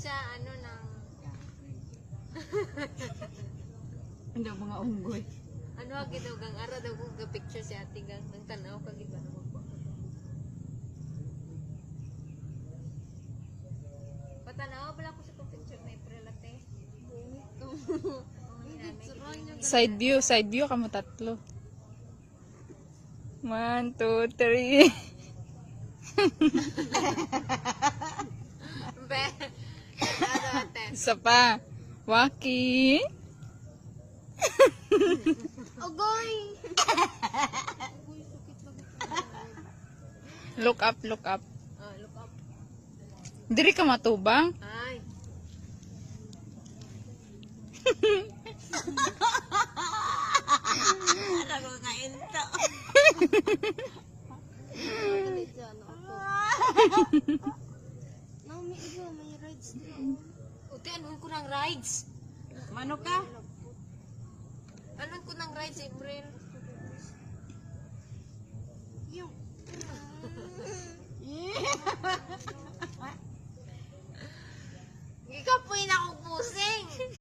siya, ano, ng... Hindi mga unggoy. Ano, agad daw, gang ara daw kung picture si ate gang. Nang tanaw, kagid ba naman po. Patanaw, pala ko sa picture na April ate. Side view kamo tatlo. 1, 2, 3. Be, ano ate? Isa pa. Waki. Ogoy! Look up, look up. Look up. Diri ka matubang. Ay. Ano ko kain to? Naomi, ikaw, may rides din. Uti, anuin ko ng rides. Mano ka? Anuin ko ng rides, April.